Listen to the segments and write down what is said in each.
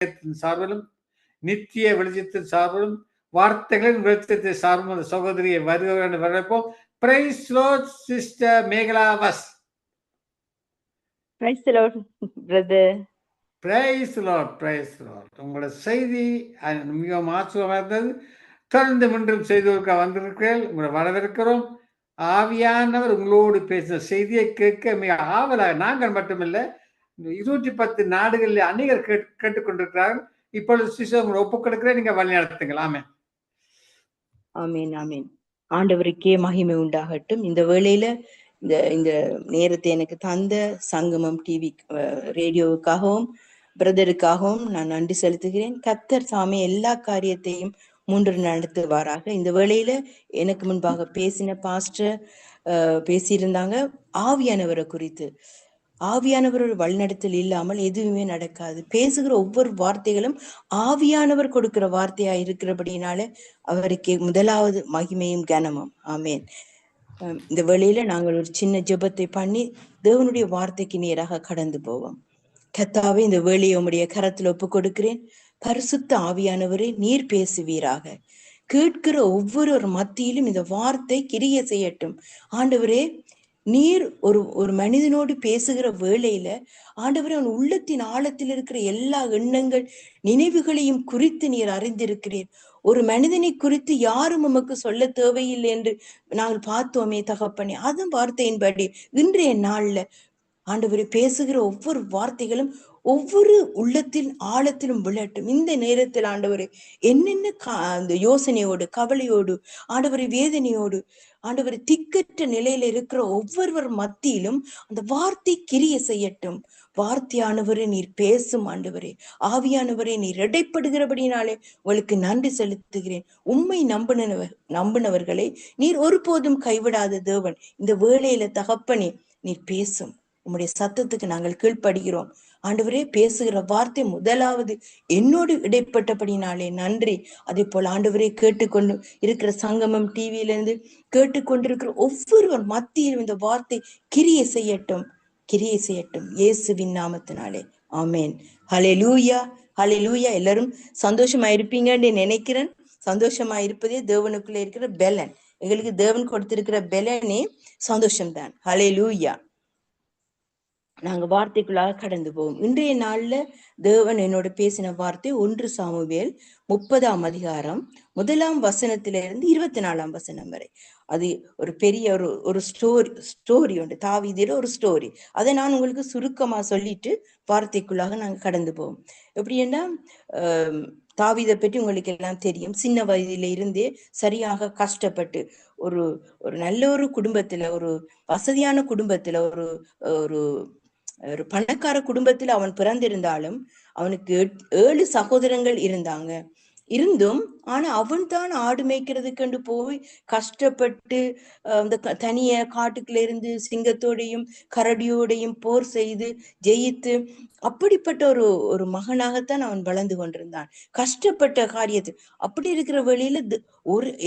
சார்பிலும் நித்திய வெளிச்சத்தின் சார்பிலும் வார்த்தைகளின் வெளிச்சத்தை சார்பும் அந்த சகோதரியை வருகிறேன் வரப்போம். பிரைஸ் லார்ட் சிஸ்டர் மேகலா வஸ். Praise the Lord brother. Praise Lord, praise Lord. உங்களோட செய்தி மிகவும் ஆச்சரியமாக இருந்தது. தொடர்ந்து மீண்டும் செய்திகளுக்கு வந்திருக்கிறேன். உங்களை வரவேற்கிறோம். ஆவியானவர் உங்களோடு பேசின செய்தியை கேட்க மிக ஆவலாக நாங்கள் மட்டுமில்லை, 210 நாடுகளில் அநேகர் கேட்டுக்கொண்டிருக்கிறார்கள். இப்பொழுது சிஸ்டர் உங்களை ஒப்புக் கொடுக்கிறேன், நீங்க வழி நடத்துங்கள். ஆமென். ஆமீன் ஆமீன். ஆண்டவருக்கே மகிமை உண்டாகட்டும். இந்த வேளையில இந்த நேரத்தை எனக்கு தந்த சங்கமம் டிவி ரேடியோவுக்காகவும் பிரதருக்காகவும் நான் நன்றி செலுத்துகிறேன். கர்த்தர் சாமி எல்லா காரியத்தையும் மூன்று நடத்துவாராக. இந்த வேளையில எனக்கு முன்பாக பேசின பாஸ்டர் பேசியிருந்தாங்க ஆவியானவரை குறித்து. ஆவியானவர் ஒரு வழிநடத்தல் இல்லாமல் எதுவுமே நடக்காது. பேசுகிற ஒவ்வொரு வார்த்தைகளும் ஆவியானவர் கொடுக்கிற வார்த்தையா இருக்கிறபடினால அவருக்கு முதலாவது மகிமையும் கனமும். ஆமேன். இந்த வேளையில நாங்கள் ஒரு சின்ன ஜெபத்தை பண்ணி தேவனுடைய வார்த்தைக்கு நேராக கடந்து போவோம். கர்த்தாவே, இந்த வேளையை உம்முடைய கரத்தில் ஒப்பு கொடுக்கிறேன். பரிசுத்த ஆவியானவரே, நீர் பேசுவீராக. கேட்கிற ஒவ்வொரு மத்தியிலும் இந்த வார்த்தை கிரிய செய்யட்டும். ஆண்டவரே, நீர் ஒரு மனிதனோடு பேசுகிற வேளையில ஆண்டவரே, அவன் உள்ளத்தின் ஆழத்தில் இருக்கிற எல்லா எண்ணங்கள் நினைவுகளையும் குறித்து நீர் அறிந்திருக்கிறீர். ஒரு மனிதனை குறித்து யாரும் உமக்கு சொல்ல தேவையில்லை என்று நாங்கள் பார்த்தோமே தகப்பனே. அதன் வார்த்தையின்படி இன்றைய நாள்ல ஆண்டவரை பேசுகிற ஒவ்வொரு வார்த்தைகளும் ஒவ்வொரு உள்ளத்தின் ஆழத்திலும் விழட்டும். இந்த நேரத்தில் ஆண்டவரை என்னென்ன அந்த யோசனையோடு கவலையோடு ஆண்டவரை வேதனையோடு ஆண்டவரை திக்கற்ற நிலையில இருக்கிற ஒவ்வொருவர் மத்தியிலும் அந்த வார்த்தை கிரிய செய்யட்டும். வார்த்தையானவரே நீர் பேசும் ஆண்டவரே. ஆவியானவரே நீர் இடைப்படுகிறபடினாலே உங்களுக்கு நன்றி செலுத்துகிறேன். உம்மை நம்பினவர்களை நீர் ஒருபோதும் கைவிடாத தேவன். இந்த வேளையில தகப்பனே நீர் பேசும். உம்முடைய சத்தத்துக்கு நாங்கள் கீழ்ப்படுகிறோம். ஆண்டவரே, பேசுகிற வார்த்தை முதலாவது என்னோடு இடைப்பட்டபடினாலே நன்றி. அதே போல ஆண்டவரே, கேட்டுக்கொண்டு இருக்கிற சங்கமம் டிவியிலிருந்து கேட்டுக்கொண்டிருக்கிற ஒவ்வொருவர் மத்தியிலும் இந்த வார்த்தை கிரிய செய்யட்டும், கிரிய செய்யட்டும் இயேசுவின் நாமத்தினாலே. ஆமேன். ஹல்லேலூயா, ஹல்லேலூயா. எல்லாரும் சந்தோஷமா இருப்பீங்கன்னு நினைக்கிறேன். சந்தோஷமா இருப்பதே தேவனுக்குள்ள இருக்கிற பெலன். எங்களுக்கு தேவன் கொடுத்திருக்கிற பெலனே சந்தோஷம்தான். ஹல்லேலூயா. நாங்க வார்த்தைக்குள்ளாக கடந்து போவோம். இன்றைய நாள்ல தேவன் என்னோட பேசின வார்த்தை 1 சாமுவேல் 30ஆம் அதிகாரம் 1ஆம் வசனத்திலிருந்து 24ஆம் வசனம் வரை. அது ஒரு பெரிய ஒரு ஸ்டோரி உண்டு. தாவீதில ஒரு ஸ்டோரி. அதை நான் உங்களுக்கு சுருக்கமா சொல்லிட்டு வார்த்தைக்குள்ளாக நாங்க கடந்து போவோம். எப்படின்னா, தாவீதை பற்றி உங்களுக்கு எல்லாம் தெரியும். சின்ன வயதில இருந்தே சரியாக கஷ்டப்பட்டு ஒரு நல்ல ஒரு குடும்பத்துல, ஒரு வசதியான குடும்பத்துல, ஒரு பணக்கார குடும்பத்தில் அவன் பிறந்திருந்தாலும் அவனுக்கு 7 சகோதரங்கள் இருந்தாங்க. ஆனா அவன் தான் ஆடு மேய்க்கிறதுக்கு போய் கஷ்டப்பட்டு அந்த தனிய காட்டுக்குள்ள இருந்து சிங்கத்தோடையும் கரடியோடையும் போர் செய்து ஜெயித்து அப்படிப்பட்ட ஒரு மகனாகத்தான் அவன் வளர்ந்து கொண்டிருந்தான். கஷ்டப்பட்ட காரியத்தை அப்படி இருக்கிற வழியில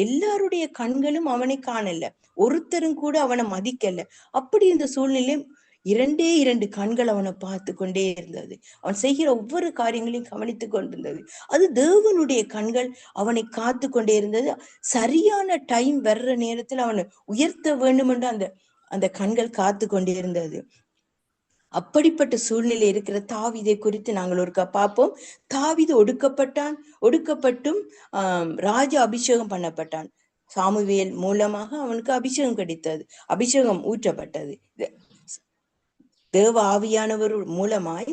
எல்லாருடைய கண்களும் அவனை காணல, ஒருத்தரும் கூட அவனை மதிக்கல. அப்படி இந்த சூழ்நிலை 2 கண்கள் அவனை பார்த்து கொண்டே இருந்தது. அவன் செய்கிற ஒவ்வொரு காரியங்களையும் கவனித்துக் கொண்டிருந்தது. அது தேவனுடைய கண்கள் அவனை காத்து கொண்டே இருந்தது. சரியான டைம் வர்ற நேரத்தில் அவனை உயர்த்த வேண்டும் என்று அந்த கண்கள் காத்து கொண்டே இருந்தது. அப்படிப்பட்ட சூழ்நிலை இருக்கிற தாவீதை குறித்து நாங்கள் ஒருக்கா பார்ப்போம். தாவீது ஒடுக்கப்பட்டும் ராஜ அபிஷேகம் பண்ணப்பட்டான். சாமுவேல் மூலமாக அவனுக்கு அபிஷேகம் கிடைத்தது, அபிஷேகம் ஊற்றப்பட்டது. தேவ ஆவியானவர் மூலமாய்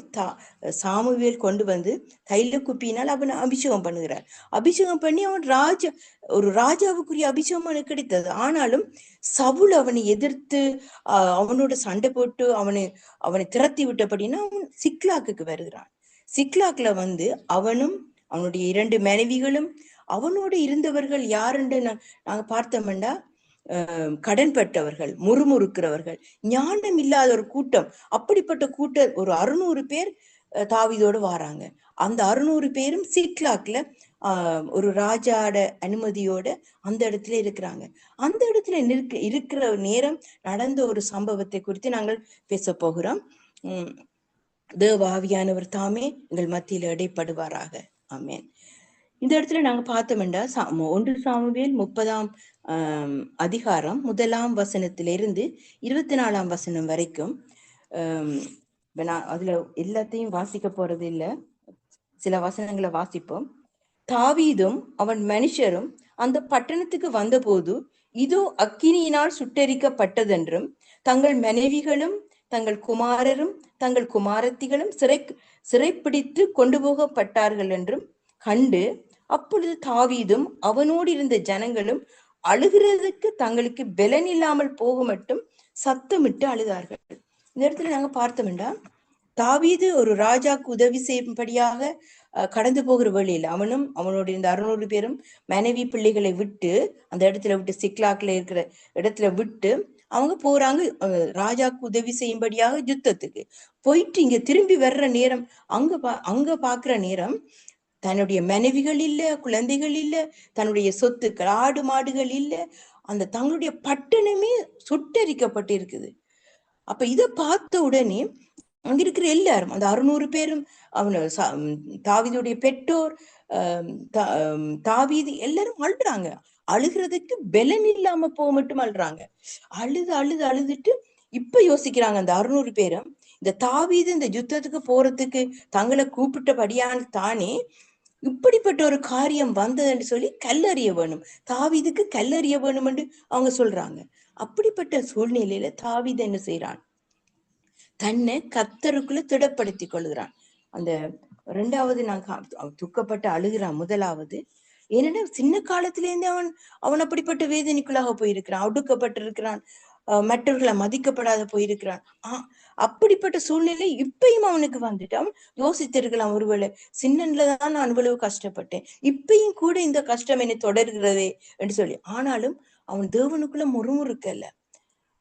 சாமுவேல் கொண்டு வந்து தைல குப்பியினால் அவனை அபிஷேகம் பண்ணுகிறார். அபிஷேகம் பண்ணி அவன் ஒரு ராஜாவுக்குரிய அபிஷேகம் அவனுக்கு கிடைத்தது. ஆனாலும் சவுல் அவனை எதிர்த்து அவனோட சண்டை போட்டு அவனை திரட்டி விட்டபடினா அவன் சிக்லாக்கு வருகிறான். சிக்லாக்ல வந்து அவனும் அவனுடைய 2 மனைவிகளும் அவனோடு இருந்தவர்கள் யாருன்னு நாங்க பார்த்தோம்னா கடன் பெற்றவர்கள், முறுமுறுக்கிறவர்கள், ஞானம் இல்லாத ஒரு கூட்டம். அப்படிப்பட்ட கூட்டம் ஒரு 600 பேர் தாவீதோடு வாராங்க. அந்த 600 பேரும் சிக்லாக்ல ஒரு ராஜாட அனுமதியோட அந்த இடத்துல இருக்கிறாங்க. அந்த இடத்துல இருக்கிற நேரம் நடந்த ஒரு சம்பவத்தை குறித்து நாங்கள் பேச போகிறோம். தேவ ஆவியானவர் தாமே எங்கள் மத்தியில இடைப்படுவாராக. ஆமென். இந்த இடத்துல நாங்க பார்த்தோம்டா 1 சாமுவேல் 30ஆம் அதிகாரம் 1ஆம் வசனத்திலிருந்து 24ஆம் வசனம் வரைக்கும். நான் அதுல எல்லாத்தையும் வாசிக்க போறது இல்ல, சில வசனங்களை வாசிப்போம். தாவீதும் அவன் மனுஷரும் அந்த பட்டணத்துக்கு வந்தபோது இதோ அக்கினியினால் சுட்டெரிக்கப்பட்டதென்றும் தங்கள் மனைவிகளும் தங்கள் குமாரரும் தங்கள் குமாரத்திகளும் சிறைப்பிடித்து கொண்டு போகப்பட்டார்கள் என்றும் கண்டு, அப்பொழுது தாவீதும் அவனோடு இருந்த ஜனங்களும் அழுகிறதுக்கு தங்களுக்கு பலன் இல்லாமல் போக மட்டும் சத்தமிட்டு அழுதார்கள். இந்த இடத்துல நாங்க பார்த்தோம்டா, தாவீது ஒரு ராஜாக்கு உதவி செய்யும்படியாக கடந்து போகிற வழியில் அவனும் அவனோட இந்த 600 பேரும் மனைவி பிள்ளைகளை விட்டு அந்த இடத்துல விட்டு சிக்லாக்ல இருக்கிற இடத்துல விட்டு அவங்க போறாங்க ராஜாக்கு உதவி செய்யும்படியாக யுத்தத்துக்கு போயிட்டு இங்க திரும்பி வர்ற நேரம் அங்க பாக்குற நேரம் தன்னுடைய மனைவிகள் இல்ல, குழந்தைகள் இல்ல, தன்னுடைய சொத்துக்கள் ஆடு மாடுகள் இல்ல, அந்த தங்களுடைய பட்டணமே சுட்டரிக்கப்பட்டிருக்குது. அப்ப இதை பார்த்த உடனே அங்க இருக்கிற எல்லாரும் அந்த 600 பேரும் அவனு தாவீதுடைய பெற்றோர் தாவீது எல்லாரும் அழுறாங்க. அழுகிறதுக்கு பலன் இல்லாம போக மட்டும் அழுறாங்க. அழுதுட்டு இப்ப யோசிக்கிறாங்க அந்த 600 பேரும், இந்த தாவீது இந்த யுத்தத்துக்கு போறதுக்கு தங்களை கூப்பிட்டபடியான தானே இப்படிப்பட்ட ஒரு காரியம் வந்ததுன்னு சொல்லி கல்லறிய வேணும், தாவீதுக்கு கல்லறிய வேணும் என்று அவங்க சொல்றாங்க. அப்படிப்பட்ட சூழ்நிலையில தாவீது என்ன செய்யறான், தன்னை கர்த்தருக்குள்ள திடப்படுத்தி கொள்கிறான். அந்த 2வது நான் துக்கப்பட்டு அழுகிறான். முதலாவது ஏன்னா சின்ன காலத்திலேருந்தே அவன் அப்படிப்பட்ட வேதனைக்குள்ளாக போயிருக்கிறான், ஒடுக்கப்பட்டிருக்கிறான், மற்றவர்களை மதிக்கப்படாத போயிருக்கிறான். அப்படிப்பட்ட சூழ்நிலை இப்பயும் அவனுக்கு வந்துட்டு அவன் யோசித்திருக்கலாம், ஒருவேளை சின்னன்லதான் நான் அவ்வளவு கஷ்டப்பட்டேன், இப்பயும் கூட இந்த கஷ்டம் என்னை தொடர்கிறதே என்று சொல்லி. ஆனாலும் அவன் தேவனுக்குள்ள முறுமுறுக்கல்ல.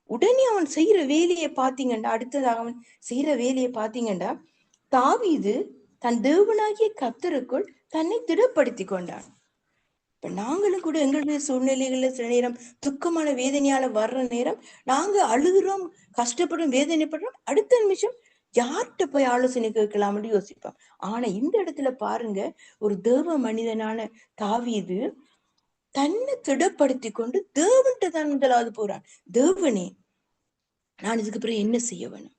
உடனே அவன் செய்யற வேலையை பாத்தீங்கண்டா, அடுத்ததாக அவன் செய்யற வேலையை பாத்தீங்கண்டா, தாவீது தன் தேவனாகிய கர்த்தருக்குள் தன்னை திடப்படுத்தி கொண்டான். இப்ப நாங்களும் கூட எங்களுடைய சூழ்நிலைகள்ல சில நேரம் துக்கமான வேதனையால வர்ற நேரம் நாங்க அழுகிறோம், கஷ்டப்படுறோம், வேதனைப்படுறோம், அடுத்த நிமிஷம் யார்கிட்ட போய் ஆலோசனை கேட்கலாம்னு யோசிப்போம். ஆனா இந்த இடத்துல பாருங்க, ஒரு தேவ மனிதனான தாவீது தன்னை திடப்படுத்தி கொண்டு தேவன்கிட்ட தான் முதலாவது போறான். தேவனே, நான் இதுக்கு பிறகு என்ன செய்ய வேணும்,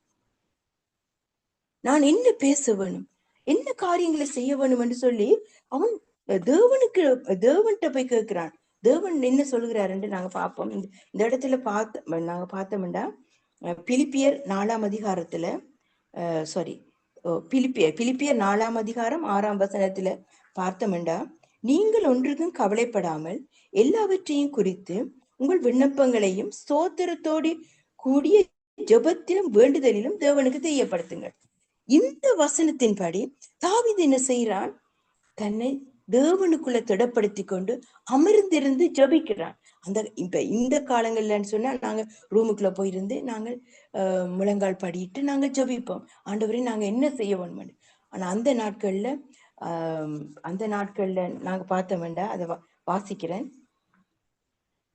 நான் என்ன பேச வேணும், என்ன காரியங்களை செய்ய வேணும் என்று சொல்லி அவன் தேவன்கிட்ட போய் கேட்கிறான். தேவன் என்ன சொல்கிறாருன்னு நாங்க பார்ப்போம். இந்த இடத்துல நாங்க பார்த்தோம்டா, பிலிப்பியர் 4ஆம் அதிகாரத்துல பிலிப்பியர் 4ஆம் அதிகாரம் 6ஆம் வசனத்துல பார்த்தோம்டா, நீங்கள் ஒன்றுக்கும் கவலைப்படாமல் எல்லாவற்றையும் குறித்து உங்கள் விண்ணப்பங்களையும் ஸ்தோத்திரத்தோடு கூடிய ஜெபத்திலும் வேண்டுதலிலும் தேவனுக்கு தெரியப்படுத்துங்கள். இந்த வசனத்தின்படி தாவீது என்ன செய்யறான், தன்னை தேவனுக்குள்ள திடப்படுத்தி கொண்டு அமர்ந்திருந்து ஜபிக்கிறான். இப்ப இந்த காலங்கள்லன்னு சொன்னா நாங்க ரூமுக்குள்ள போயிருந்து நாங்கள் முழங்கால் படிட்டு நாங்க ஜபிப்போம், ஆண்டவரே நாங்க என்ன செய்ய வேணும். ஆனா அந்த நாட்கள்ல நாங்க பார்த்தோம் வேண்டாம், அதை வாசிக்கிறேன்.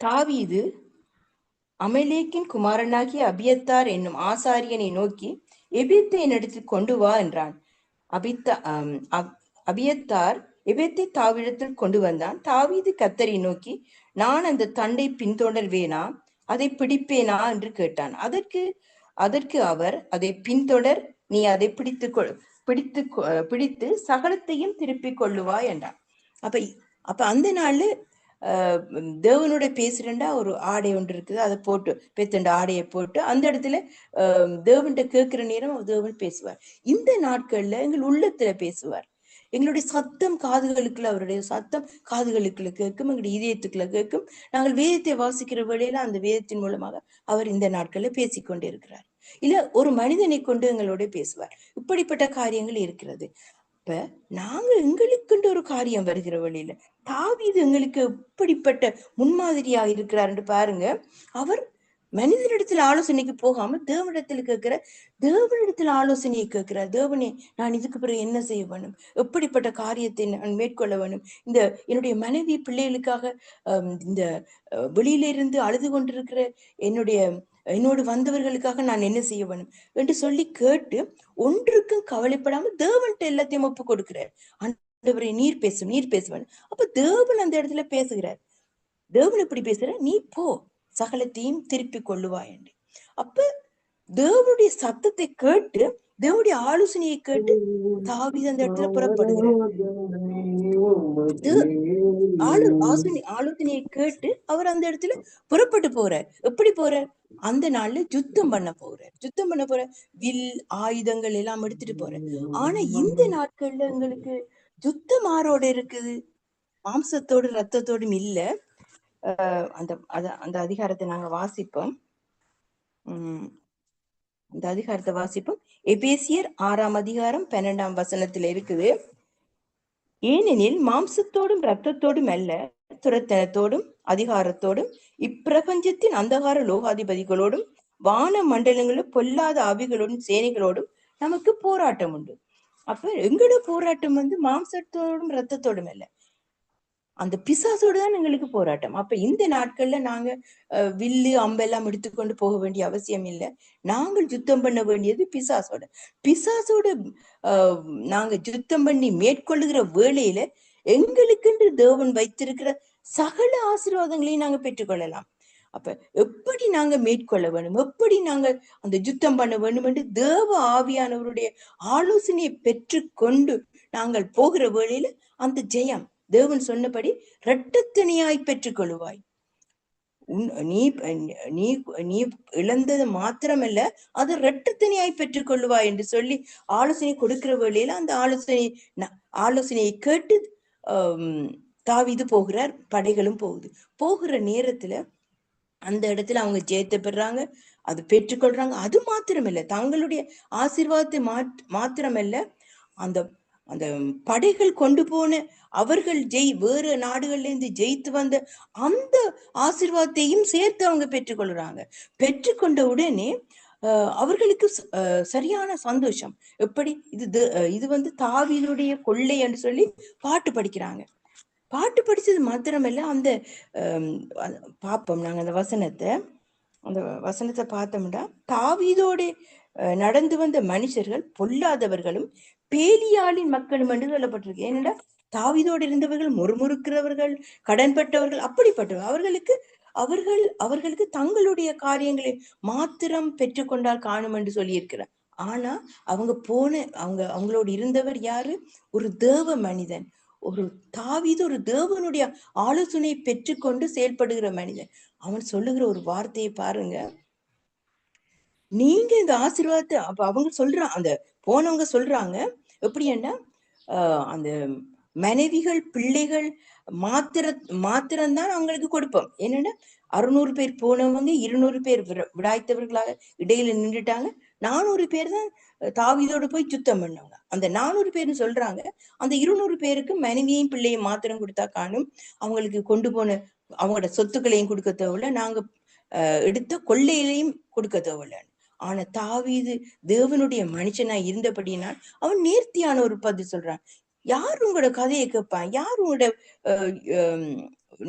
தாவீது அமலேக்கின் குமாரனாகிய அபியத்தார் என்னும் ஆசாரியனை நோக்கி எபேத்தை என்னிடத்தில் கொண்டு வா என்றான். அபியத்தார் எபேத்தை தாவீதிடத்தில் கொண்டு வந்தான். தாவீது கர்த்தரை நோக்கி, நான் அந்த தண்டை பின்தொடர்வேனா, அதை பிடிப்பேனா என்று கேட்டான். அதற்கு அவர், அதை பின்தொடர், நீ அதை பிடித்து சகலத்தையும் திருப்பிக் கொள்ளுவாய் என்றான். அப்ப அந்த நாள்ல தேவனோட பேசுறேன்டா ஒரு ஆடை ஒன்று இருக்குது, அதை போட்டு பெத்தண்ட ஆடையை போட்டு அந்த இடத்துல தேவன்கிட்ட கேட்கிற நேரம் தேவன் பேசுவார். இந்த நாட்கள்ல எங்கள் உள்ளத்துல பேசுவார். எங்களுடைய சத்தம் காதுகளுக்குள்ள, அவருடைய சத்தம் காதுகளுக்குள்ள கேட்கும், எங்களுடைய இதயத்துக்குள்ள கேட்கும். நாங்கள் வேதத்தை வாசிக்கிற வேளையில அந்த வேதத்தின் மூலமாக அவர் இந்த நாட்கள்ல பேசிக்கொண்டே இருக்கிறார். இல்ல ஒரு மனிதனை கொண்டு எங்களோட பேசுவார். இப்படிப்பட்ட காரியங்கள் இருக்கிறது. இப்ப நாங்க எங்களுக்குன்ற ஒரு காரியம் வருகிற வழியில தாவீது எங்களுக்கு எப்படிப்பட்ட முன்மாதிரியா இருக்கிறார் என்று பாருங்க. அவர் மனிதனிடத்துல ஆலோசனைக்கு போகாம தேவனிடத்துல ஆலோசனையை கேட்கிறார். தேவனே, நான் இதுக்கு பிறகு என்ன செய்ய வேணும், எப்படிப்பட்ட காரியத்தை நான் மேற்கொள்ள வேணும், இந்த என்னுடைய மனைவி பிள்ளைகளுக்காக இந்த வெளியில இருந்து அழுது கொண்டிருக்கிற என்னுடைய என்னோடு வந்தவர்களுக்காக நான் என்ன செய்ய வேணும் என்று சொல்லி கேட்டு ஒன்றுக்கும் கவலைப்படாம தேவன்ட்ட எல்லாத்தையும் ஒப்பு கொடுக்கிறார். ஆண்டவரே நீர் பேசுவேன். அப்ப தேவன் அந்த இடத்துல பேசுகிறார். தேவன் எப்படி பேசுற, நீ போ சகலத்தையும் திருப்பி கொள்ளுவாய் என்று. அப்ப தேவனுடைய சத்தத்தை கேட்டு தேவனுடைய ஆலோசனையை கேட்டு தாவீது அந்த இடத்துல புறப்படுகிறார். ஆலோசனையை கேட்டு அவர் அந்த இடத்துல புறப்பட்டு போறார். எப்படி போறார்? அந்த நாள்ல யுத்தம் பண்ண போற வில் ஆயுதங்கள் எல்லாம் எடுத்துட்டு போற. ஆனா இந்த நாட்கள்ல எங்களுக்கு யுத்தம் ஆரோட இருக்குது, மாம்சத்தோடு ரத்தத்தோடும் இல்ல. அந்த அதிகாரத்தை நாங்க வாசிப்போம். அந்த அதிகாரத்தை வாசிப்போம். எபேசியர் 6ஆம் அதிகாரம் 12ஆம் வசனத்துல இருக்குது. ஏனெனில் மாம்சத்தோடும் இரத்தத்தோடும் அல்ல, துரத்தனத்தோடும் அதிகாரத்தோடும் இப்பிரபஞ்சத்தின் அந்தகார லோகாதிபதிகளோடும் வான மண்டலங்களும் பொல்லாத ஆவிகளோடும் சேனைகளோடும் நமக்கு போராட்டம் உண்டு. அப்ப எங்களோட போராட்டம் மாம்சத்தோடும் இரத்தத்தோடும் அல்ல, அந்த பிசாசோடு தான் எங்களுக்கு போராட்டம். அப்ப இந்த நாட்கள்ல நாங்க வில்லு அம்பெல்லாம் எடுத்துக்கொண்டு போக வேண்டிய அவசியம் இல்லை. நாங்கள் யுத்தம் பண்ண வேண்டியது பிசாசோட நாங்க யுத்தம் பண்ணி மேற்கொள்ளுகிற வேளையில எங்களுக்கென்று தேவன் வைத்திருக்கிற சகல ஆசீர்வாதங்களையும் நாங்க பெற்றுக்கொள்ளலாம். அப்ப எப்படி நாங்க மேற்கொள்ள வேணும், எப்படி நாங்க அந்த யுத்தம் பண்ண வேண்டும் என்று தேவ ஆவியானவருடைய ஆலோசனையை பெற்றுக்கொண்டு நாங்கள் போகிற வேளையில அந்த ஜெயம் தேவன் சொன்னபடி இரட்டத்தனியாய் பெற்றுக்கொள்ளுவாய். நீ இழந்தது மாத்திரமல்ல, அது இரட்டத்தனியாய் பெற்றுக்கொள்ளுவாய் என்று சொல்லி ஆலோசனை கொடுக்கிற வேளையில அந்த ஆலோசனையை கேட்டு தாவீது போகிறார். படைகளும் போகிற நேரத்துல அந்த இடத்துல அவங்க ஜெயத்தை பெறாங்க, அது பெற்றுக்கொள்றாங்க. அது மாத்திரமல்ல, தங்களுடைய ஆசீர்வாதத்தை மாத்திரமல்ல, அந்த அந்த படைகள் கொண்டு போன அவர்கள் வேறு நாடுகள்ல இருந்து ஜெயித்து வந்த அந்த ஆசீர்வாதத்தையும் சேர்த்து அவங்க பெற்றுக்கொள்றாங்க. பெற்றுக்கொண்ட உடனே அவர்களுக்கு சரியான சந்தோஷம். எப்படி இது தாவீதுடைய கொள்ளை என்று சொல்லி பாட்டு படிக்கிறாங்க. பாட்டு படிச்சது மாத்திரமல்ல, அந்த பார்ப்போம் நாங்க அந்த வசனத்தை பார்த்தோம்னா, தாவீதோட நடந்து வந்த மனுஷர்கள் பொல்லாதவர்களும் பேலியாளின் மக்களும் என்று சொல்லப்பட்டிருக்கு. ஏனென்றா தாவீதோடு இருந்தவர்கள் முறுமுறுக்கிறவர்கள், கடன்பட்டவர்கள், அப்படிப்பட்டவர்கள். அவர்களுக்கு தங்களுடைய காரியங்களை மாத்திரம் பெற்றுக்கொண்டால் காணும் என்று சொல்லியிருக்கிறார். ஆனா அவங்களோடு இருந்தவர் யாரு? ஒரு தேவ மனிதன். தாவீது ஒரு தேவனுடைய ஆலோசனையை பெற்றுக்கொண்டு செயல்படுகிற மனிதன். அவன் சொல்லுகிற ஒரு வார்த்தையை பாருங்க. நீங்க இந்த ஆசீர்வாதத்தை அப்ப அவங்க சொல்றாங்க, அந்த போனவங்க சொல்றாங்க எப்படின்னா, அந்த மனைவிகள் பிள்ளைகள் மாத்திரம்தான் அவங்களுக்கு கொடுப்போம். என்னன்னா 600 பேர் போனவங்க 200 பேர் விடாய்த்தவர்களாக இடையில நின்றுட்டாங்க. 400 பேர் தான் தாவீதோடு போய் யுத்தம் பண்ணவங்க. அந்த 400 பேர்னு சொல்றாங்க. அந்த 200 பேருக்கு மனைவியையும் பிள்ளையும் மாத்திரம் கொடுத்தா காணும், அவங்களுக்கு கொண்டு போன அவங்களோட சொத்துக்களையும் கொடுக்க தேவையில்ல, நாங்க எடுத்த கொள்ளையிலையும் கொடுக்க தேவையில்ல. ஆனா தாவீது தேவனுடைய மனுஷனா இருந்தபடினால் அவன் நேர்த்தியான ஒரு பதில் சொல்றான். யார் உங்களோட கதையை கேட்பான்? யார் உங்களோட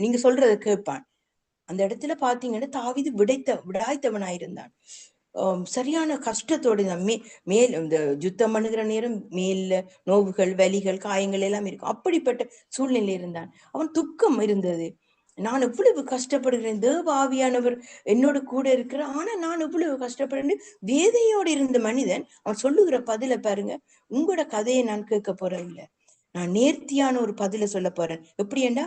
நீங்க சொல்றத கேட்பான்? அந்த இடத்துல பாத்தீங்கன்னா தாவீது விடாய்த்தவனாயிருந்தான். சரியான கஷ்டத்தோடு மேல் இந்த யுத்தம் பண்ணுகிற நேரம் மேல நோவுகள், வலிகள், காயங்கள் எல்லாம் இருக்கும். அப்படிப்பட்ட சூழ்நிலை இருந்தான். அவன் துக்கம் இருந்தது. நான் எவ்வளவு கஷ்டப்படுகிறேன், தேவ ஆவியானவர் என்னோட கூட இருக்கிற, ஆனா நான் எவ்வளவு கஷ்டப்படுறேன் வேதையோடு இருந்த மனிதன் அவன் சொல்லுகிற பதில பாருங்க. உங்களோட கதையை நான் கேட்க போறேன் இல்ல, நான் நேர்த்தியான ஒரு பதில சொல்ல போறேன். எப்படி என்றா,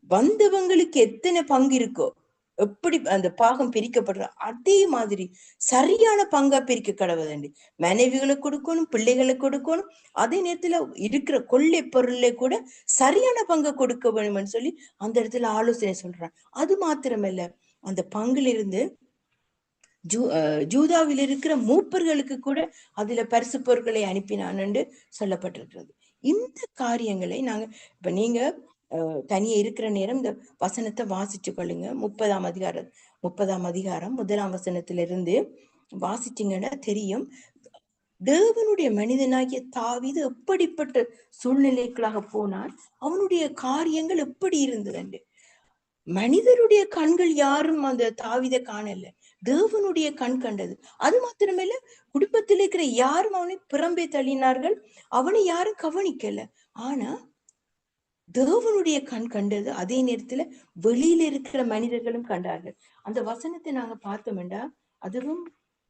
வந்தவங்களுக்கு எத்தனை பங்கு இருக்கோ, எப்படி அந்த பாகம் பிரிக்கப்படுற அதே மாதிரி சரியான பங்கா பிரிக்க கடவுள். மனைவிகளை கொடுக்கணும், பிள்ளைகளை கொடுக்கணும், அதே நேரத்துல இருக்கிற கொள்ளை பொருளை கூட சரியான பங்கை கொடுக்க வேணும்னு சொல்லி அந்த இடத்துல ஆலோசனை சொல்றான். அது மாத்திரமல்ல, அந்த பங்குல இருந்து ஜூதாவில் இருக்கிற மூப்பர்களுக்கு கூட அதுல பரிசு பொருட்களை அனுப்பினான் என்று சொல்லப்பட்டிருக்கிறது. இந்த காரியங்களை நாங்க இப்ப நீங்க தனியே இருக்கிற நேரம் இந்த வசனத்தை வாசிச்சு கொள்ளுங்க. 30ஆம் அதிகாரம் 1ஆம் வசனத்திலிருந்து வாசிச்சீங்கன்னா தெரியும், தேவனுடைய மனிதனாகிய தாவீது எப்படிப்பட்ட சூழ்நிலைகளாக போனான், அவனுடைய காரியங்கள் எப்படி இருந்தது. மனிதருடைய கண்கள் யாரும் அந்த தாவீதை காணல, தேவனுடைய கண் கண்டது. அது மாத்திரமல்ல, குடும்பத்தில் இருக்கிற யாரும் அவனை புறம்பே தள்ளினார்கள், அவனை யாரும் கவனிக்கல. ஆனா தேவனுடைய கண் கண்டது. அதே நேரத்துல வெளியில இருக்கிற மனிதர்களும் கண்டார்கள். அந்த வசனத்தை நாங்க பார்த்தோம்டா, அதுவும்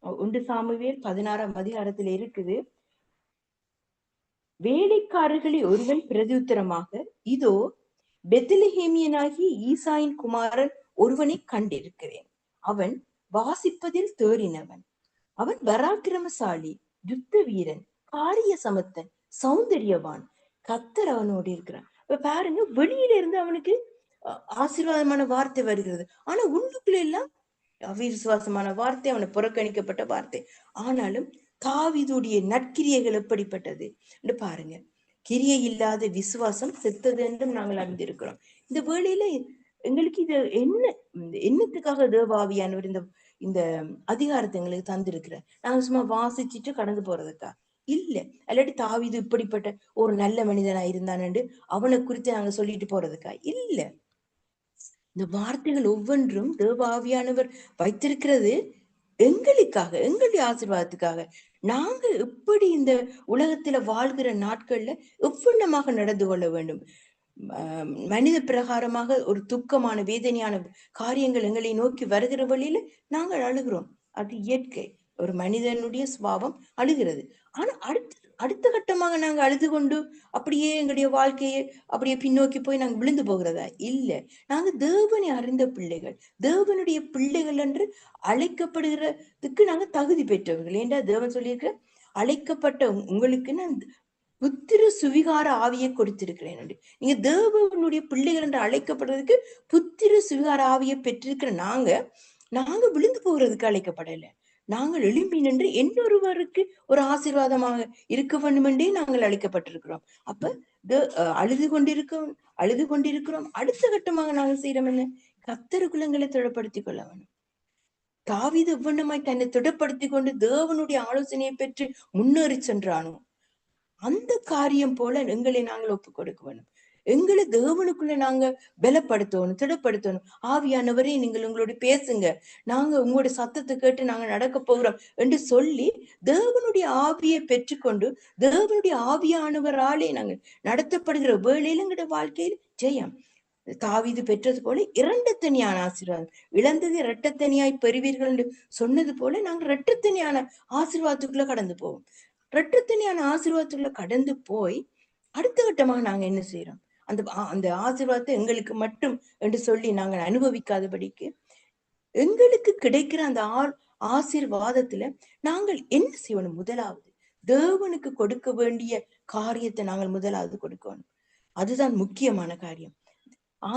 1 சாமுவேல் 16ஆம் அதிகாரத்துல இருக்குது. வேலைக்காரர்களில் ஒருவன் பிரதியுத்தரமாக, இதோ பெத்லெஹேமியனாகி ஈசாயின் குமாரன் ஒருவனை கண்டிருக்கிறேன். அவன் வாசிப்பதில் தேறினவன், அவன் பராக்கிரமசாலி, யுத்த வீரன், காரிய சமத்தன், சௌந்தரியவான், கர்த்தர் அவனோடு இருக்கிறான். இப்ப பாருங்க, வெளியில இருந்து அவனுக்கு ஆசீர்வாதமான வார்த்தை வருகிறது. ஆனா உள்ளுக்குள்ள எல்லாம் அவிசுவாசமான வார்த்தை, அவனை புறக்கணிக்கப்பட்ட வார்த்தை. ஆனாலும் தாவீதுடைய நற்கிரியைகள் எப்படிப்பட்டது என்று பாருங்க. கிரியை இல்லாத விசுவாசம் செத்தது என்றும் நாங்கள் அறிந்திருக்கிறோம். இந்த வேளையில எங்களுக்கு இது என்னத்துக்காக தேவாவியானவர் இந்த இந்த அதிகாரத்தை எங்களுக்கு தந்திருக்கிற? நாங்க சும்மா வாசிச்சுட்டு கடந்து போறதுக்கா? இல்ல. இல்லாட்டி தாவீது இப்படிப்பட்ட ஒரு நல்ல மனிதனா இருந்தான்னு அவனை குறித்து நாங்க சொல்லிட்டு போறதுக்கா? இல்ல. இந்த வார்த்தைகள் ஒவ்வொன்றும் தேவாவியானவர் வைத்திருக்கிறது எங்களுக்காக, எங்களுடைய ஆசீர்வாதத்துக்காக. நாங்க எப்படி இந்த உலகத்துல வாழ்கிற நாட்கள்ல எவ்வளமாக நடந்து கொள்ள வேண்டும். மனித பிரகாரமாக ஒரு துக்கமான வேதனையான காரியங்கள் எங்களை நோக்கி வருகிற வழியில நாங்கள் அழுகிறோம். அது இயற்கை. ஒரு மனிதனுடைய சுபாவம் அழுகிறது. ஆனா அடுத்த கட்டமாக நாங்க அழுது கொண்டு அப்படியே எங்களுடைய வாழ்க்கையை அப்படியே பின்னோக்கி போய் நாங்க விழுந்து போகிறதா? இல்ல. நாங்க தேவனை அறிந்த பிள்ளைகள், தேவனுடைய பிள்ளைகள் என்று அழைக்கப்படுகிறதுக்கு நாங்க தகுதி பெற்றவர்கள். ஏண்டா தேவன் சொல்லியிருக்கிற, அழைக்கப்பட்ட உங்களுக்கு நான் புத்திர சுவிகார ஆவியை கொடுத்திருக்கிறேன். நீங்க தேவனுடைய பிள்ளைகள் என்று அழைக்கப்படுறதுக்கு புத்திர சுவிகார ஆவியை பெற்றிருக்கிற நாங்க விழுந்து போகிறதுக்கு அழைக்கப்படல. நாங்கள் எழும்பி நின்று இன்னொருவருக்கு ஒரு ஆசீர்வாதமாக இருக்க வேண்டும் என்றே நாங்கள் அழைக்கப்பட்டிருக்கிறோம். அப்ப அழுது கொண்டிருக்கிறோம். அடுத்த கட்டமாக நாங்கள் செய்யறோம் என்ன? கர்த்தர் குலங்களை திடப்படுத்திக் கொள்ள வேண்டும். தாவீது எவ்வண்ணமாய் தன்னை திடப்படுத்திக் கொண்டு தேவனுடைய ஆலோசனையை பெற்று முன்னேறி சென்றானோ, அந்த காரியம் போல எங்களை நாங்கள் ஒப்புக் கொடுக்க வேண்டும். எங்களை தேவனுக்குள்ள நாங்க பலப்படுத்தணும், திடப்படுத்தணும். ஆவியானவரே, நீங்கள் உங்களோட பேசுங்க, நாங்க உங்களுடைய சத்தத்தை கேட்டு நாங்க நடக்க போகிறோம் என்று சொல்லி தேவனுடைய ஆவியை பெற்றுக்கொண்டு தேவனுடைய ஆவியானவராலே நாங்கள் நடத்தப்படுகிற வேளையில எங்களுடைய வாழ்க்கையில் ஜெயம். தாவீது பெற்றது போல இரட்டத்தனியான ஆசீர்வாதம். இழந்தது இரட்டத்தனியாய் பெறுவீர்கள் என்று சொன்னது போல நாங்க இரட்டத்தனியான ஆசீர்வாதத்துக்குள்ள கடந்து போவோம். இரட்டத்தனியான ஆசீர்வாதத்துக்குள்ள கடந்து போய் அடுத்த கட்டமாக நாங்க என்ன செய்யறோம்? அந்த ஆசீர்வாதத்தை எங்களுக்கு மட்டும் என்று சொல்லி நாங்கள் அனுபவிக்காதபடிக்கு எங்களுக்கு கிடைக்கிற அந்த ஆசீர்வாதத்துல நாங்கள் என்ன செய்யணும்? முதலாவது தேவனுக்கு கொடுக்க வேண்டிய காரியத்தை நாங்கள் முதலாவது கொடுக்கணும். அதுதான் முக்கியமான காரியம்.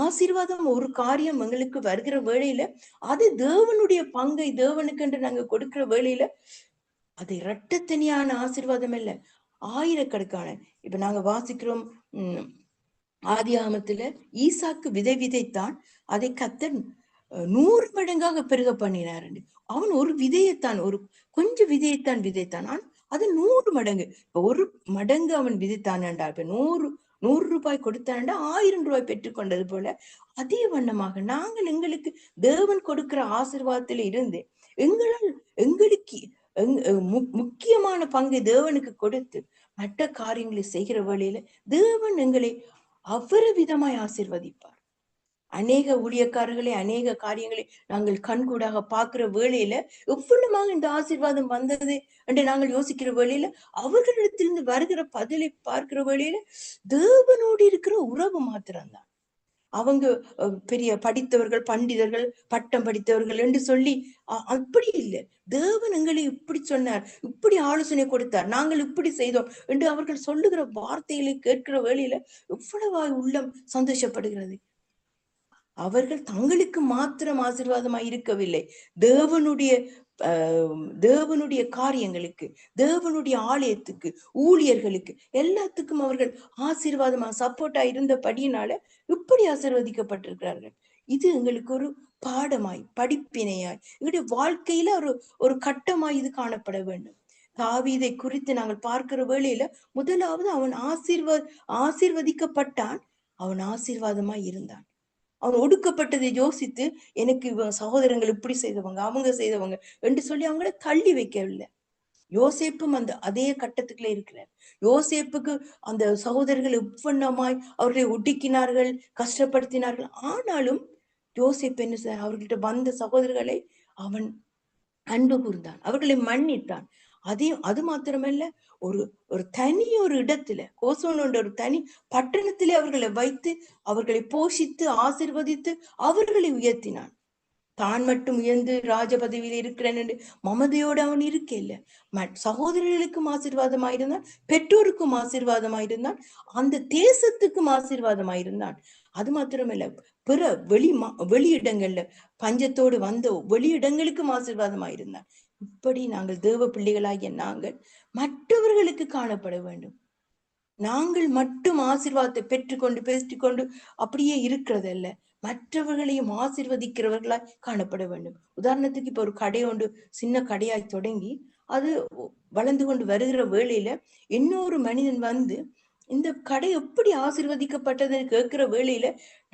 ஆசீர்வாதம் ஒரு காரியம் எங்களுக்கு வருகிற வேளையில அது தேவனுடைய பங்கை தேவனுக்கு என்று நாங்க கொடுக்கிற வேளையில அது இரட்டத்தனியான ஆசீர்வாதம் இல்ல, ஆயிரக்கணக்கான. இப்ப நாங்க வாசிக்கிறோம், ஆதியாகமத்துல ஈசாக்கு விதை விதைத்தான், அதை கர்த்தர் 100 மடங்காக பெருக பண்ணினார். அவன் ஒரு விதையைத்தான், ஒரு கொஞ்சம் விதையைத்தான் விதைத்தான், அது 100 மடங்கு. இப்ப ஒரு மடங்கு அவன் விதைத்தான்டா, இப்ப 100 ரூபாய் கொடுத்தான்டா 1000 ரூபாய் பெற்றுக்கொண்டது போல அதே வண்ணமாக நாங்கள் எங்களுக்கு தேவன் கொடுக்கிற ஆசீர்வாதத்தில இருந்து எங்களுக்கு முக்கியமான பங்கை தேவனுக்கு கொடுத்து மற்ற காரியங்களை செய்கிற வழியில தேவன் எங்களை அவ்வளவு விதமாய் ஆசீர்வதிப்பார். அநேக ஊழியக்காரர்களை, அநேக காரியங்களை நாங்கள் கண்கூடாக பார்க்கிற வேளையில எவ்வளவுமாக இந்த ஆசீர்வாதம் வந்தது என்று நாங்கள் யோசிக்கிற வேளையில அவர்களிடத்திலிருந்து வருகிற பதிலை பார்க்கிற வேளையில தேவனோடு இருக்கிற உறவு மாத்திரம்தான். அவங்க பெரிய படித்தவர்கள், பண்டிதர்கள், பட்டம் படித்தவர்கள் என்று சொல்லி அப்படி இல்லை. தேவன் எங்களை இப்படி சொன்னார், இப்படி ஆலோசனை கொடுத்தார், நாங்கள் இப்படி செய்தோம் என்று அவர்கள் சொல்லுகிற வார்த்தைகளை கேட்கிற வேளையில எவ்வளவா உள்ளம் சந்தோஷப்படுகிறது. அவர்கள் தங்களுக்கு மாத்திரம் ஆசீர்வாதமாய் இருக்கவில்லை, தேவனுடைய காரியங்களுக்கு, தேவனுடைய ஆலயத்துக்கு, ஊழியர்களுக்கு, எல்லாத்துக்கும் அவர்கள் ஆசீர்வாதமா சப்போர்ட்டா இருந்தபடியினால இப்படி ஆசீர்வதிக்கப்பட்டிருக்கிறார்கள். இது எங்களுக்கு ஒரு பாடமாய், படிப்பினையாய், எங்களுடைய வாழ்க்கையில ஒரு கட்டமாய் இது காணப்பட வேண்டும். தாவீதை குறித்து நாங்கள் பார்க்கிற வேளையில முதலாவது அவன் ஆசீர்வதிக்கப்பட்டான், அவன் ஆசீர்வாதமாய் இருந்தான். அவன் ஒடுக்கப்பட்டதை யோசித்து எனக்கு இவன் சகோதரங்கள் இப்படி செய்தவங்க அவங்க செய்தவங்க என்று சொல்லி அவங்கள தள்ளி வைக்கவில்லை. யோசேப்பும் அந்த அதே கட்டத்துக்குள்ள இருக்கிறார். யோசேப்புக்கு அந்த சகோதரர்கள் எவ்வண்ணமாய் அவர்களை ஒடுக்கினார்கள், கஷ்டப்படுத்தினார்கள். ஆனாலும் யோசேப்பு என்ன செய்ய, அவர்கிட்ட வந்த சகோதரர்களை அவன் அன்பு கூர்ந்தான், அவர்களை மன்னித்தான். அது மாத்திரமல்ல, ஒரு ஒரு தனி ஒரு இடத்துல கோசோன் ஒரு தனி பட்டணத்திலே அவர்களை வைத்து அவர்களை போஷித்து ஆசீர்வதித்து அவர்களை உயர்த்தினான். தான் மட்டும் உயர்ந்து ராஜ பதவியில் இருக்கிறேன் என்று மமதையோடு அவன் இருக்க இல்ல. சகோதரர்களுக்கும் ஆசீர்வாதமாயிருந்தான், பெற்றோருக்கும் ஆசீர்வாதமாயிருந்தான், அந்த தேசத்துக்கும் ஆசீர்வாதமாயிருந்தான். அது மாத்திரமல்ல, பிற வெளியிடங்கள்ல பஞ்சத்தோடு வந்த வெளியிடங்களுக்கும் ஆசீர்வாதமாயிருந்தான். இப்படி நாங்கள் தேவ பிள்ளைகளாகிய நாங்கள் மற்றவர்களுக்கு காணப்பட வேண்டும். நாங்கள் மட்டும் ஆசீர்வாதத்தை பெற்றுக்கொண்டு பேசிக்கொண்டு அப்படியே இருக்கிறதல்ல, மற்றவர்களையும் ஆசீர்வதிக்கிறவர்களாய் காணப்பட வேண்டும். உதாரணத்துக்கு இப்ப ஒரு கடை ஒன்று சின்ன கடையாய் தொடங்கி அது வளர்ந்து கொண்டு வருகிற வேளையில இன்னொரு மனிதன் வந்து இந்த கடை எப்படி ஆசீர்வதிக்கப்பட்டதுன்னு கேட்கிற வேளையில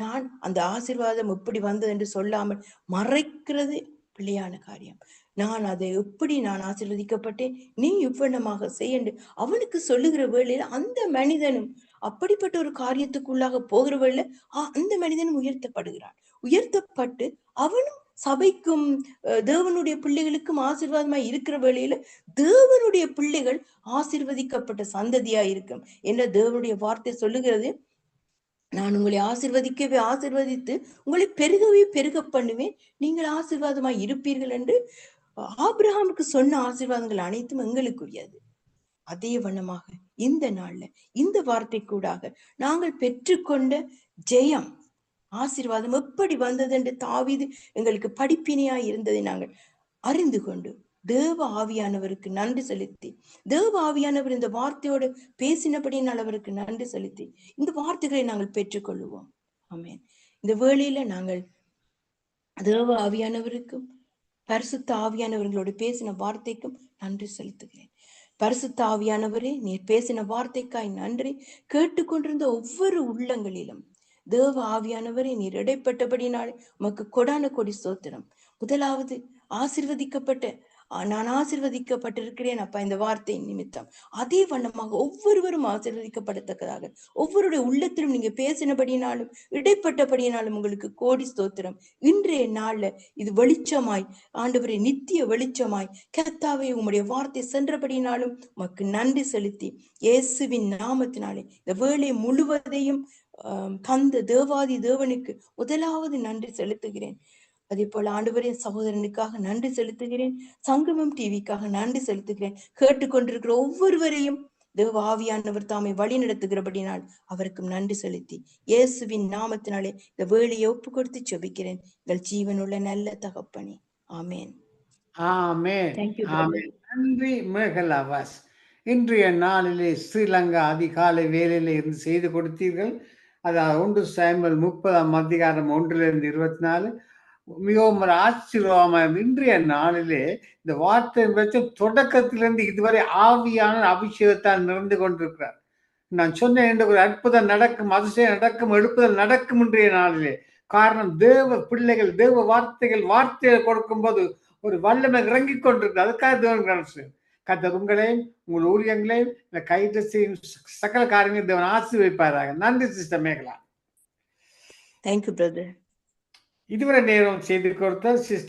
நான் அந்த ஆசீர்வாதம் எப்படி வந்தது என்று சொல்லாமல் மறைக்கிறது பிள்ளையான காரியம். நான் அதை எப்படி நான் ஆசீர்வதிக்கப்பட்டேன், நீ இவ்வண்ணமாக செய்யண்டு அவனுக்கு சொல்லுகிற வேளையில அந்த மனிதனும் அப்படிப்பட்ட ஒரு காரியத்துக்குள்ளாக போகிற வேளையில அந்த மனிதனும் உயர்த்தப்படுகிறான். உயர்த்தப்பட்டு அவனும் சபைக்கும் தேவனுடைய பிள்ளைகளுக்கும் ஆசீர்வாதமாய் இருக்கிற வேளையில தேவனுடைய பிள்ளைகள் ஆசீர்வதிக்கப்பட்ட சந்ததியா இருக்கும் என்ற தேவனுடைய வார்த்தை சொல்லுகிறது. நான் உங்களை ஆசீர்வதித்து உங்களை பெருகவே பெருக பண்ணுவேன், நீங்கள் ஆசீர்வாதமாய் இருப்பீர்கள் என்று ஆபிரகாமுக்கு சொன்ன ஆசீர்வாதங்கள் அனைத்தும் எங்களுக்குரியது. அதே வண்ணமாக இந்த நாள்ல இந்த வார்த்தை கூடாக நாங்கள் பெற்றுக்கொண்ட ஜெயம் ஆசீர்வாதம் எப்படி வந்தது என்று தாவீது எங்களுக்கு படிப்பினையாய் இருந்ததை நாங்கள் அறிந்து கொண்டு தேவ ஆவியானவருக்கு நன்றி செலுத்தி, தேவ ஆவியானவர் இந்த வார்த்தையோடு பேசினபடியினால் அவருக்கு நன்றி செலுத்தி இந்த வார்த்தைகளை நாங்கள் பெற்றுக்கொள்ளுவோம். ஆமென். இந்த வேளையில நாங்கள் தேவ ஆவியானவருக்கும் பரிசுத்த ஆவியானவர்களோடு பேசின வார்த்தைக்கும் நன்றி செலுத்துகிறேன். பரிசுத்த ஆவியானவரே, நீர் பேசின வார்த்தைக்காய் நன்றி. கேட்டுக்கொண்டிருந்த ஒவ்வொரு உள்ளங்களிலும் தேவ ஆவியானவரே, நீர் இடைப்பட்டபடினால் உமக்கு கொடான கொடி ஸ்தோத்திரம். முதலாவது ஆசீர்வதிக்கப்பட்ட நான் ஆசீர்வதிக்கப்பட்டிருக்கிறேன் அப்பா இந்த வார்த்தை நிமித்தம். அதே வண்ணமாக ஒவ்வொருவரும் ஆசீர்வதிக்கப்படத்தக்கதாக ஒவ்வொருடைய உள்ளத்திலும் நீங்க பேசினபடினாலும் இடைப்பட்டபடினாலும் உங்களுக்கு கோடி ஸ்தோத்திரம். இன்றைய நாள்ல இது வெளிச்சமாய் ஆண்டவரே, நித்திய வெளிச்சமாய் கர்த்தாவே உம்முடைய வார்த்தை சென்றபடினாலும் உமக்கு நன்றி செலுத்தி இயேசுவின் நாமத்தினாலே இந்த வேளை முழுவதையும் தந்த தேவாதி தேவனுக்கு முதலாவது நன்றி செலுத்துகிறேன். அதே போல ஆண்டவரே, சகோதரனுக்காக நன்றி செலுத்துகிறேன். சங்கமம் டிவிக்காக நன்றி செலுத்துகிறேன். கேட்டுக்கொண்டிருக்கிற ஒவ்வொருவரையும் தேவ ஆவியானவர் தாமை வழி நடத்துகிறபடினால் அவருக்கும் நன்றி செலுத்தி இயேசுவின் நாமத்தினாலே இந்த வேலையை ஒப்பு கொடுத்து செபிக்கிறேன் எங்கள் ஜீவனுள்ள நல்ல தகப்பனே. ஆமேன். ஆமேன். ஆமேன். நன்றி மேகலாவாஸ். இன்றைய நாளிலே ஸ்ரீலங்கா அதிகாலை வேலையில இருந்து செய்து கொடுத்தீர்கள். அதாவது 1 சாமுவேல் 30:1-24 மிகவும் ஒரு ஆச்சரியமாக இன்றைய நாளிலே இந்த வார்த்தை வச்சு தொடக்கத்திலிருந்து இதுவரை ஆவியான அபிஷேகத்தால் நிறைந்து கொண்டிருக்கிறார். நான் சொன்னேன், என்ற ஒரு அற்புதம் நடக்கும், அதிசயம் நடக்கும், எழுப்புதல் நடக்கும் இன்றைய நாளிலே. காரணம், தேவ பிள்ளைகள் தேவ வார்த்தையை கொடுக்கும் போது ஒரு வல்லமை இறங்கிக் கொண்டிருக்கு. அதுக்காக தேவன் கர்த்தர் உங்களையும் உங்கள் ஊழியங்களையும் இந்த கைது செய்யும் சகல காரியங்களையும் தேவன் ஆசீர்வதிப்பாராக. நன்றி சிஸ்டர் மேகலா. Thank you brother. இதுவரை நேரம் செய்து கொடுத்த சிஸ்டர்